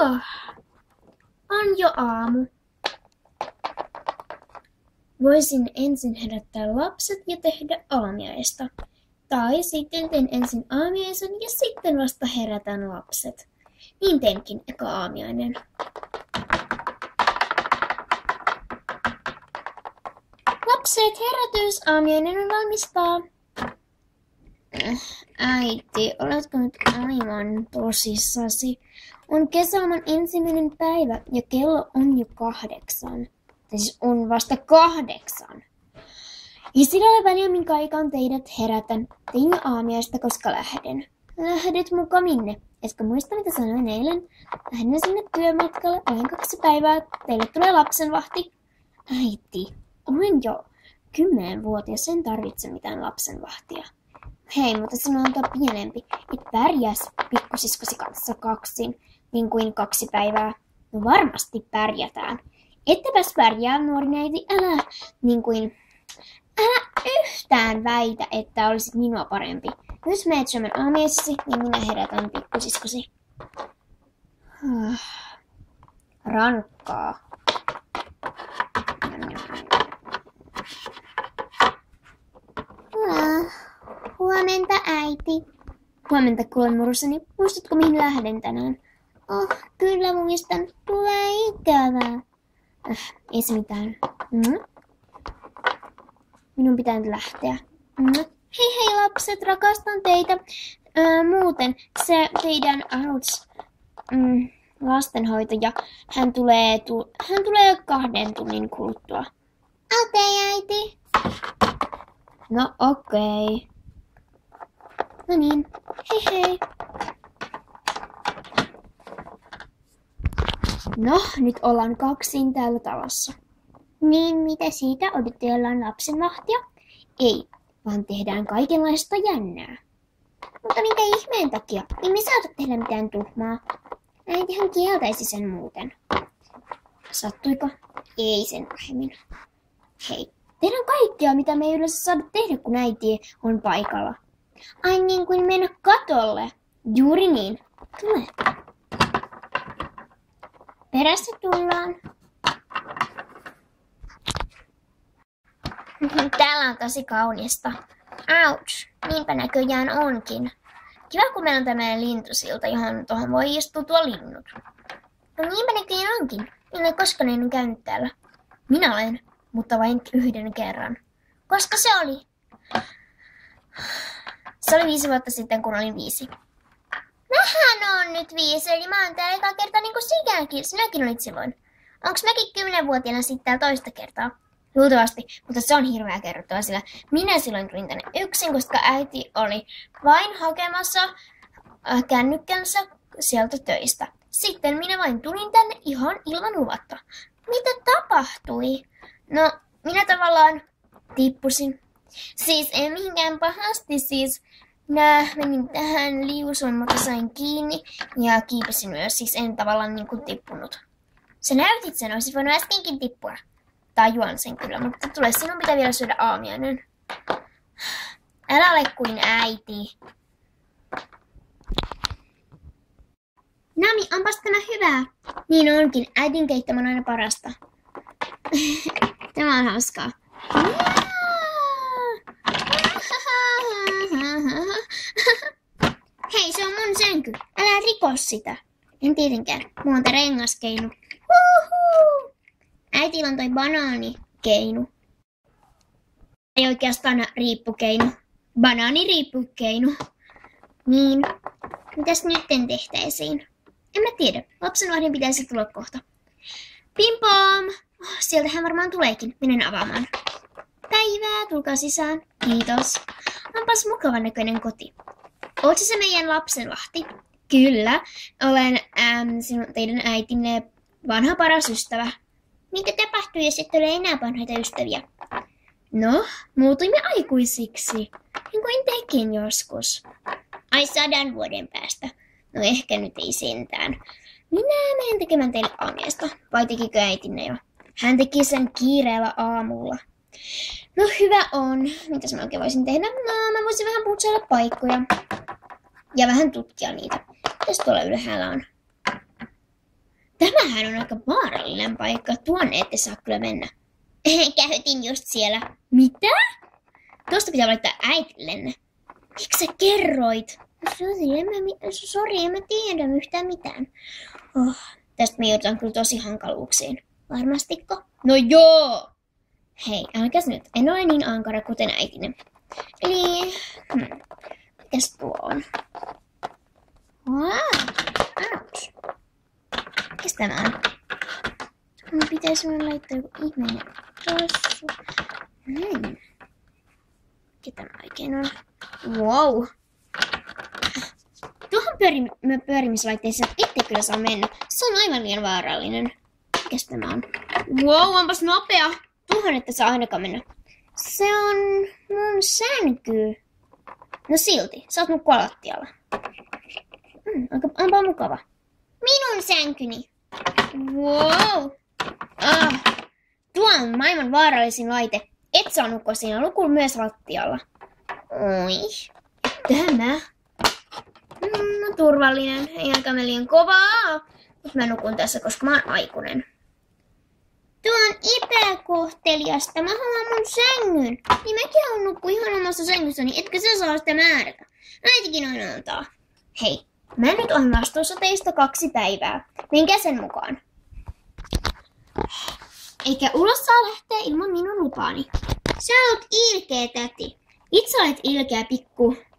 Oh, on jo aamu. Voisin ensin herättää lapset ja tehdä aamiaista. Tai sitten teen ensin aamiaisen ja sitten vasta herätän lapset. Niin teenkin eka aamiainen. Lapset, herätys! Aamiainen on valmistaa. Äiti, oletko nyt aivan tosissasi? On kesäloman ensimmäinen päivä ja kello on jo 8. Siis on vasta 8. Ja sillä ole väliä, minkä aikaan teidät herätän. Tein jo aamiaista, koska lähden. Lähdet muka minne? Etkö muista, mitä sanoin eilen? Lähden sinne työmatkalle. Olen 2 päivää. Teille tulee lapsenvahti. Äiti, olen jo 10-vuotias. En tarvitse mitään lapsenvahtia. Hei, mutta sinun on tuo pienempi. Et pärjäs pikkusiskosi kanssa kaksin, niin kuin 2 päivää. No varmasti pärjätään. Ettepäs pärjää, nuori neiti, älä yhtään väitä, että olisit minua parempi. Jos meet syömään aamiaisesi, niin minä herätän pikkusiskosi. Rankkaa. Huomenta, äiti. Huomenta, kuulemurusani. Muistatko, mihin lähden tänään? Oh, kyllä muistan. Tulee ikävää. Ei se mitään. Minun pitää nyt lähteä. Hei lapset, rakastan teitä. Muuten se teidän lastenhoitaja, hän tulee 2 tunnin kuluttua. Okei, äiti. No okei. No niin, hei. No, nyt ollaan 2 täällä talossa. Niin, mitä siitä? Odotellaan lapsenvahtia? Ei, vaan tehdään kaikenlaista jännää. Mutta minkä ihmeen takia? Niin me saada tehdä mitään tuhmaa. Äitihän kieltäisi sen muuten. Sattuiko? Ei sen vähemmin. Hei, tehdään kaikkea, mitä me ei yleensä saada tehdä, kun äiti on paikalla. Ai niin kuin mennä katolle. Juuri niin. Tule. Perässä tullaan. Täällä on tosi kaunista. Ouch, niinpä näköjään onkin. Kiva, kun meillä on tämmöinen lintusilta, johon tuohon voi istua linnut. No niinpä näköjään onkin. Minä koskaan en käynyt täällä. Minä olen, mutta vain 1 kerran. Koska se oli? Se oli 5 vuotta sitten, kun olin 5. Mähän on nyt 5, eli mä oon täällä eka kertaa niin kuin sinäkin olit silloin. Onks mäkin 10-vuotiaana sitten täällä toista kertaa? Luultavasti, mutta se on hirveä kerrottua, sillä minä silloin tulin tänne yksin, koska äiti oli vain hakemassa kännykkänsä sieltä töistä. Sitten minä vain tulin tänne ihan ilman luvatta. Mitä tapahtui? No, minä tavallaan tippusin. Siis ei mihinkään pahasti, siis minä menin tähän liusuun, mutta sain kiinni ja kiipesin myös, siis en tavallaan niin kuin tippunut. Sä näytit sen, olisit voinut äskenkin tippua. Tajuan sen kyllä, mutta tule, sinun pitää vielä syödä aamiainen. Älä ole kuin äiti. Nami, onpas tämä hyvää. Niin onkin, äitin keittämä on aina parasta. Tämä on hauskaa. Hei, se on mun sänky. Älä riko sitä. En tietenkään. Mulla on tää rengaskeinu. Äitillä on toi banaanikeinu. Ei oikeastaan riippukeinu. Banaaniriippukeinu. Niin. Mitäs nytten tehtäisiin? En mä tiedä. Lapsenvahdin pitäisi tulla kohta. Pimpom! Sieltähän varmaan tuleekin. Menen avaamaan. Päivää, tulkaa sisään. Kiitos. Onpas mukavan näköinen koti. Ootko se meidän lapsenvahti? Kyllä. Olen teidän äitinne vanha paras ystävä. Mitä tapahtui, jos et ole enää vanhoita ystäviä? No, muutuimme aikuisiksi. Niin kuin tekin joskus. Ai 100 vuoden päästä. No ehkä nyt ei sentään. Minä menen tekemään teille aamiaista. Vai tekikö äitinne jo? Hän teki sen kiireellä aamulla. No hyvä on. Mitäs mä oikein voisin tehdä? No mä voisin vähän putsailla paikkoja. Ja vähän tutkia niitä. Mitäs tuolla ylhäällä on? Tämähän on aika vaarallinen paikka. Tuonne ette saa kyllä mennä. Käytin just siellä. Mitä? Tuosta pitää laittaa äitillenne. Miksi sä kerroit? Sori, en mä tiedä yhtään mitään. Tästä me joudutaan kyllä tosi hankaluuksiin. Varmastiko? No joo! Hei, älkäs nyt. En ole niin ankara kuten äitinen. Eli... mikäs tuo on? Ouch. Mikäs tämä on? Mun pitäisi mun laittaa joku ihmeinen tossu. Mikä tämä oikein on? Wow! Tuohon pyörimislaitteeseen ette kyllä saa mennä. Se on aivan liian vaarallinen. Mikäs tämä on? Wow, onpas nopea! Tuohon ette saa ainakaan mennä. Se on mun sänky. No silti, sä oot nukkua lattialla. Onpa mukava. Minun sänkyni. Wow. Tuo on maailman vaarallisin laite. Et saa nukkua siinä, nuku myös lattialla. Oi. Tämä. No turvallinen, ei aika liian kovaa. Mutta mä nukun tässä, koska mä oon aikuinen. Tuo on epäkohteliasta. Mä haluan mun sängyn. Niin mäkin haluan nukkua ihan omassa sängyssäni, etkö sä saa sitä määrätä. Äitikin aina antaa. Hei, mä nyt oon vastuussa teistä 2 päivää. Menkää sen mukaan. Eikä ulos saa lähteä ilman minun lupaani. Sä oot ilkeä täti. Itse olet ilkeä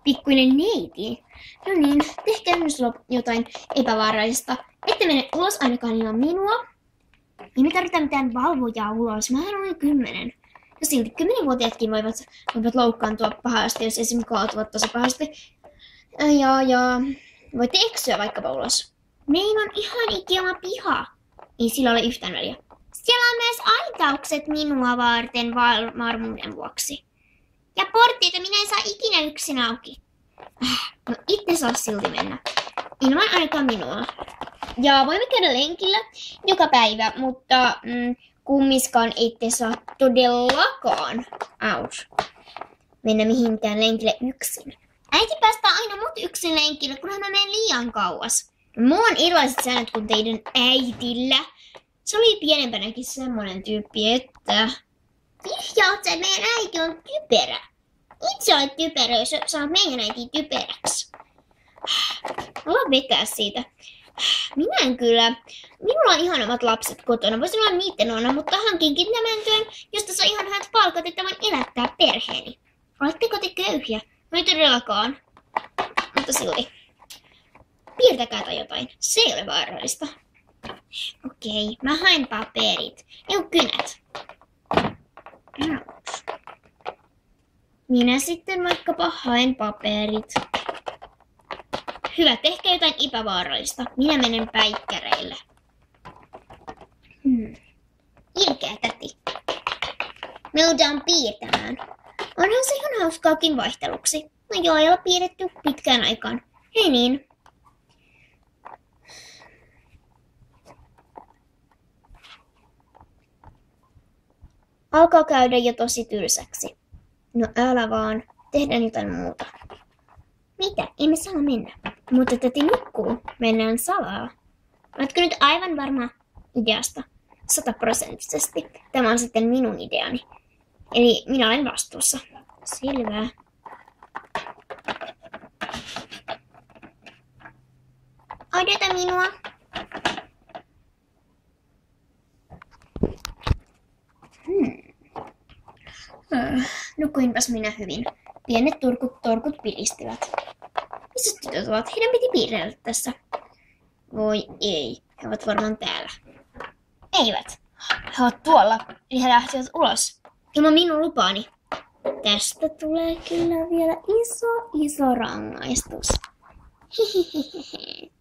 pikkuinen neiti. No niin, tehkää myös jotain epävaarallista. Ette mene ulos ainakaan ilman minua. Ei me tarvita mitään valvojaa ulos. Mähän olen 10. Ja silti 10-vuotiaatkin voivat loukkaantua pahasti, jos esimerkiksi kaatuvat tosi pahasti. Ja voitte eksyä vaikkapa ulos. Meillä on ihan ikioma piha. Ei sillä ole yhtään väliä. Siellä on myös aitaukset minua varten varmuuden vuoksi. Ja portteita minä en saa ikinä yksin auki. No itse saa silti mennä. Ilman ainakaan minua. Ja voimme käydä lenkillä joka päivä, mutta kummiskaan ette saa todellakaan mennä mihinkään lenkille yksin. Äiti päästää aina mut yksin lenkille, kunhan mä menen liian kauas. Mulla on erilaiset säännöt kuin teidän äitillä. Se oli pienempänäkin semmonen tyyppi, että... Vihjaat sä, meidän äiti on typerä. Itse olet typerä, jos saat meidän äiti typeräksi. Haluan vetää siitä. Minä en kyllä. Minulla on ihan omat lapset kotona. Voisin olla niiden ona, mutta hankinkin tämän työn, josta saa ihan hyvät palkat, että voin elättää perheeni. Oletteko te köyhiä? No ei todellakaan. Mutta silti. Piirtäkää tai jotain. Se ei ole vaarallista. Okei, mä haen paperit. Ei kynät. Minä sitten vaikkapa haen paperit. Hyvä, tehkää jotain epävaarallista. Minä menen päikkäreille. Ilkeä täti. Me joudutaan piirtämään. Onhan se ihan hauskaakin vaihteluksi. No joo, ei ole piirretty pitkään aikaan. Hei niin. Alkaa käydä jo tosi tylsäksi. No älä vaan. Tehdään jotain muuta. Mitä? Emme saa mennä. Mutta täti nukkuu. Mennään salaa. Oletko nyt aivan varma ideasta? 100%. Tämä on sitten minun ideani. Eli minä olen vastuussa. Selvä. Odota minua. Nukuinpas minä hyvin. Pienet torkut pilistivät. Missä tytöt ovat? Heidän piti piirrellä tässä. Voi ei, he ovat varmaan täällä. Eivät. He ovat tuolla, eli he lähtivät ulos. Ilman minun lupaani. Tästä tulee kyllä vielä iso rangaistus. Hihihihi.